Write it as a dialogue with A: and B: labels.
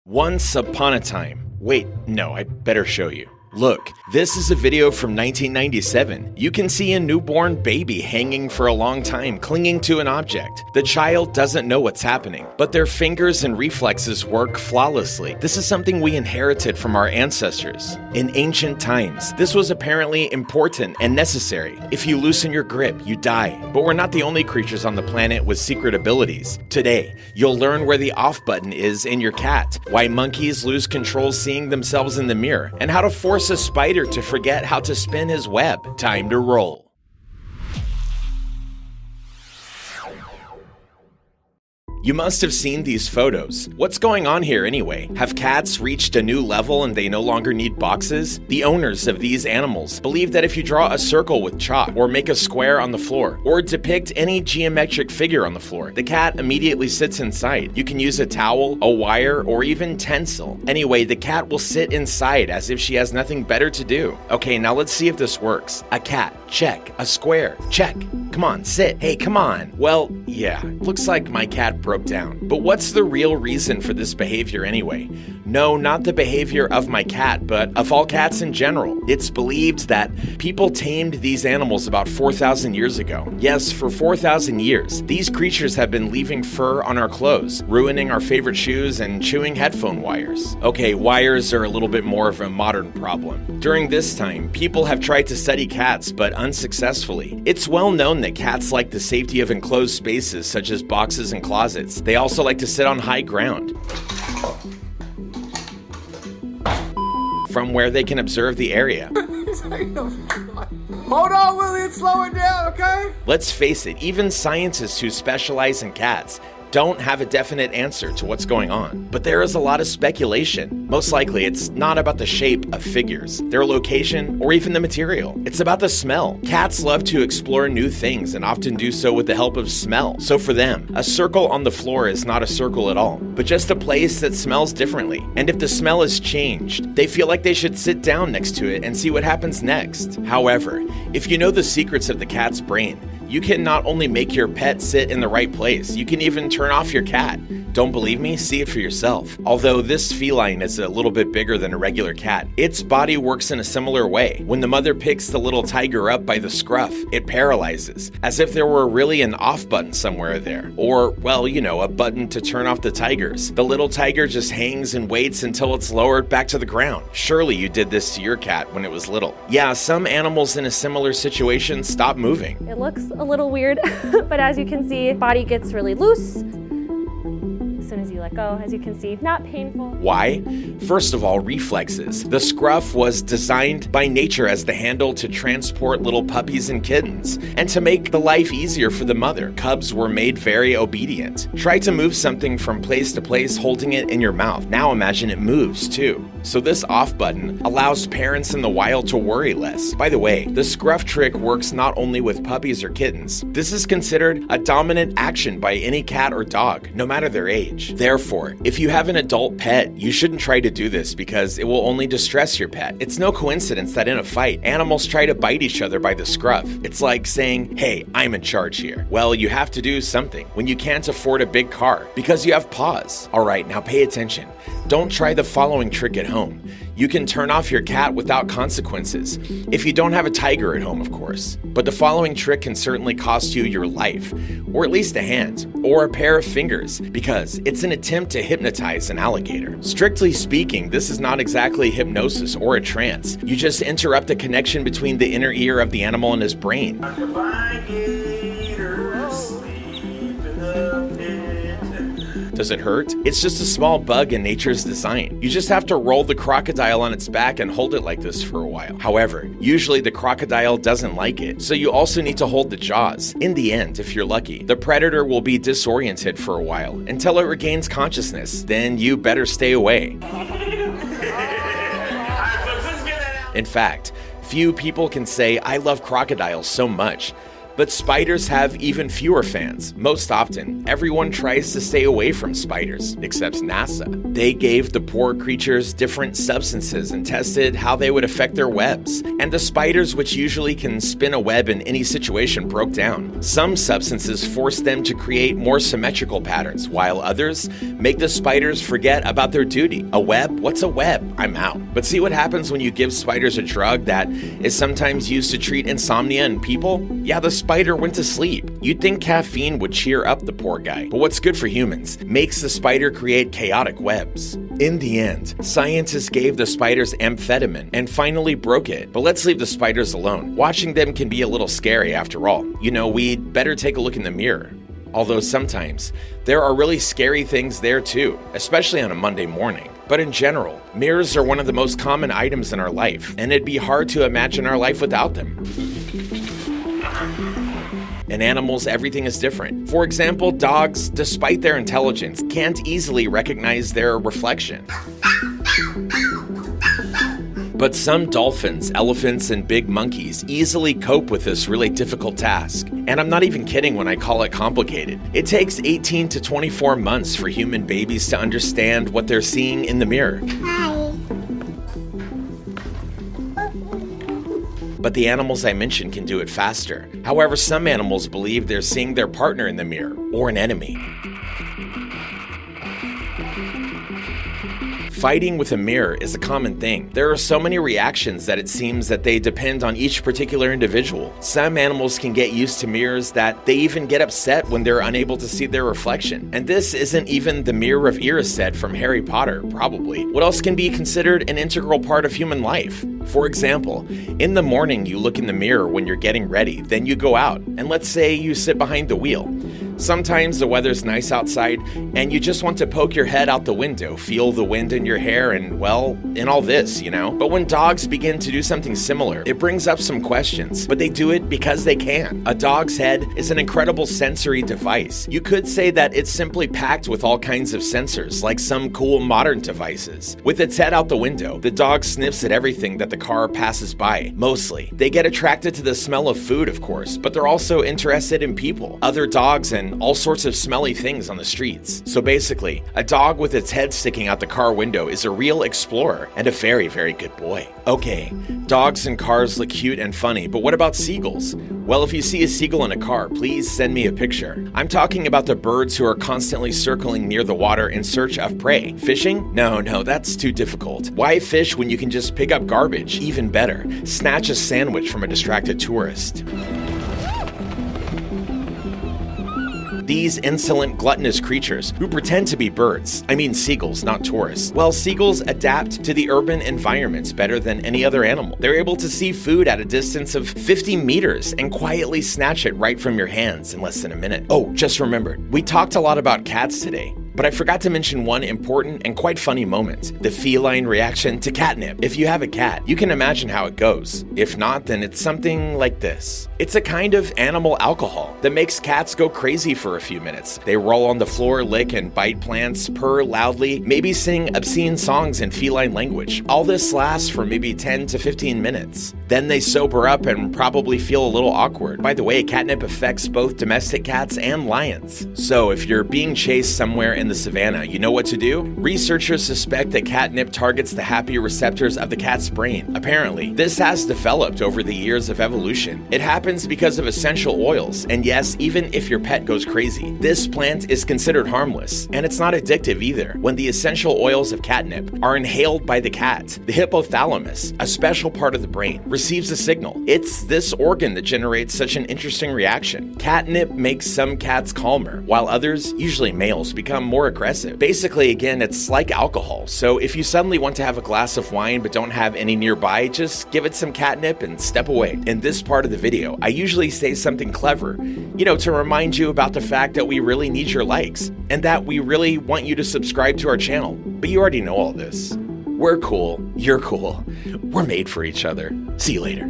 A: Once upon a time. Wait, no, I better show you. Look, this is a video from 1997. You can see a newborn baby hanging for a long time, clinging to an object. The child doesn't know what's happening, but their fingers and reflexes work flawlessly. This is something we inherited from our ancestors. In ancient times, this was apparently important and necessary. If you loosen your grip, you die. But we're not the only creatures on the planet with secret abilities. Today, you'll learn where the off button is in your cat, why monkeys lose control seeing themselves in the mirror, and how to force a spider to forget how to spin his web. Time to roll. You must have seen these photos. What's going on here anyway? Have cats reached a new level and they no longer need boxes? The owners of these animals believe that if you draw a circle with chalk, or make a square on the floor, or depict any geometric figure on the floor, the cat immediately sits inside. You can use a towel, a wire, or even tinsel. Anyway, the cat will sit inside as if she has nothing better to do. Okay, now let's see if this works. A cat, check. A square, check. Come on, sit. Hey, come on. Well, yeah, looks like my cat broke down. But what's the real reason for this behavior anyway? No, not the behavior of my cat, but of all cats in general. It's believed that people tamed these animals about 4,000 years ago. Yes, for 4,000 years, these creatures have been leaving fur on our clothes, ruining our favorite shoes, and chewing headphone wires. Okay, wires are a little bit more of a modern problem. During this time, people have tried to study cats, but unsuccessfully. It's well known that cats like the safety of enclosed spaces such as boxes and closets. They also like to sit on high ground, from where they can observe the area.
B: Hold on, Willie, slow it down, okay?
A: Let's face it, even scientists who specialize in cats don't have a definite answer to what's going on. But there is a lot of speculation. Most likely, it's not about the shape of figures, their location, or even the material. It's about the smell. Cats love to explore new things and often do so with the help of smell. So for them, a circle on the floor is not a circle at all, but just a place that smells differently. And if the smell is changed, they feel like they should sit down next to it and see what happens next. However, if you know the secrets of the cat's brain, you can not only make your pet sit in the right place, you can even turn off your cat. Don't believe me? See it for yourself. Although this feline is a little bit bigger than a regular cat, its body works in a similar way. When the mother picks the little tiger up by the scruff, it paralyzes, as if there were really an off button somewhere there. Or, well, you know, a button to turn off the tigers. The little tiger just hangs and waits until it's lowered back to the ground. Surely you did this to your cat when it was little. Yeah, some animals in a similar situation stop moving.
C: It looks a little weird, but as you can see, body gets really loose. As soon as you let go, as you can see, not painful.
A: Why? First of all, reflexes. The scruff was designed by nature as the handle to transport little puppies and kittens, and to make the life easier for the mother. Cubs were made very obedient. Try to move something from place to place holding it in your mouth. Now imagine it moves too. So this off button allows parents in the wild to worry less. By the way, the scruff trick works not only with puppies or kittens. This is considered a dominant action by any cat or dog, no matter their age. Therefore, if you have an adult pet, you shouldn't try to do this because it will only distress your pet. It's no coincidence that in a fight, animals try to bite each other by the scruff. It's like saying, hey, I'm in charge here. Well, you have to do something when you can't afford a big car because you have paws. All right, now pay attention. Don't try the following trick at home. You can turn off your cat without consequences, if you don't have a tiger at home, of course. But the following trick can certainly cost you your life, or at least a hand, or a pair of fingers, because it's an attempt to hypnotize an alligator. Strictly speaking, this is not exactly hypnosis or a trance. You just interrupt the connection between the inner ear of the animal and his brain. Does it hurt? It's just a small bug in nature's design. You just have to roll the crocodile on its back and hold it like this for a while. However, usually the crocodile doesn't like it, so you also need to hold the jaws. In the end, if you're lucky, the predator will be disoriented for a while until it regains consciousness. Then you better stay away. In fact, few people can say, I love crocodiles so much. But spiders have even fewer fans. Most often, everyone tries to stay away from spiders, except NASA. They gave the poor creatures different substances and tested how they would affect their webs. And the spiders, which usually can spin a web in any situation, broke down. Some substances forced them to create more symmetrical patterns, while others make the spiders forget about their duty. A web? What's a web? I'm out. But see what happens when you give spiders a drug that is sometimes used to treat insomnia in people? Yeah, the spider went to sleep. You'd think caffeine would cheer up the poor guy, but what's good for humans makes the spider create chaotic webs. In the end, scientists gave the spiders amphetamine and finally broke it. But let's leave the spiders alone. Watching them can be a little scary after all. You know, we'd better take a look in the mirror. Although sometimes, there are really scary things there too, especially on a Monday morning. But in general, mirrors are one of the most common items in our life, and it'd be hard to imagine our life without them. In animals, everything is different. For example, dogs, despite their intelligence, can't easily recognize their reflection. But some dolphins, elephants, and big monkeys easily cope with this really difficult task. And I'm not even kidding when I call it complicated. It takes 18 to 24 months for human babies to understand what they're seeing in the mirror. But the animals I mentioned can do it faster. However, some animals believe they're seeing their partner in the mirror, or an enemy. Fighting with a mirror is a common thing. There are so many reactions that it seems that they depend on each particular individual. Some animals can get used to mirrors that they even get upset when they're unable to see their reflection. And this isn't even the Mirror of Erised from Harry Potter, probably. What else can be considered an integral part of human life? For example, in the morning you look in the mirror when you're getting ready, then you go out, and let's say you sit behind the wheel. Sometimes the weather's nice outside, and you just want to poke your head out the window, feel the wind in your hair, and, well, in all this, you know? But when dogs begin to do something similar, it brings up some questions, but they do it because they can. A dog's head is an incredible sensory device. You could say that it's simply packed with all kinds of sensors, like some cool modern devices. With its head out the window, the dog sniffs at everything that the car passes by, mostly. They get attracted to the smell of food, of course, but they're also interested in people, other dogs, and all sorts of smelly things on the streets. So basically, a dog with its head sticking out the car window is a real explorer and a very, very good boy. Okay, dogs and cars look cute and funny, but what about seagulls? Well, if you see a seagull in a car, please send me a picture. I'm talking about the birds who are constantly circling near the water in search of prey. Fishing? No, that's too difficult. Why fish when you can just pick up garbage? Even better, snatch a sandwich from a distracted tourist. These insolent, gluttonous creatures who pretend to be birds, I mean seagulls, not tourists. Well, seagulls adapt to the urban environments better than any other animal. They're able to see food at a distance of 50 meters and quietly snatch it right from your hands in less than a minute. Oh, just remembered, we talked a lot about cats today. But I forgot to mention one important and quite funny moment, the feline reaction to catnip. If you have a cat, you can imagine how it goes. If not, then it's something like this. It's a kind of animal alcohol that makes cats go crazy for a few minutes. They roll on the floor, lick and bite plants, purr loudly, maybe sing obscene songs in feline language. All this lasts for maybe 10 to 15 minutes. Then they sober up and probably feel a little awkward. By the way, catnip affects both domestic cats and lions. So if you're being chased somewhere in the savannah, you know what to do? Researchers suspect that catnip targets the happy receptors of the cat's brain. Apparently, this has developed over the years of evolution. It happens because of essential oils, and yes, even if your pet goes crazy, this plant is considered harmless, and it's not addictive either. When the essential oils of catnip are inhaled by the cat, the hypothalamus, a special part of the brain, receives a signal. It's this organ that generates such an interesting reaction. Catnip makes some cats calmer, while others, usually males, become more aggressive. Basically, again, it's like alcohol, so if you suddenly want to have a glass of wine but don't have any nearby, just give it some catnip and step away. In this part of the video, I usually say something clever, to remind you about the fact that we really need your likes, and that we really want you to subscribe to our channel. But you already know all this. We're cool, you're cool, we're made for each other. See you later.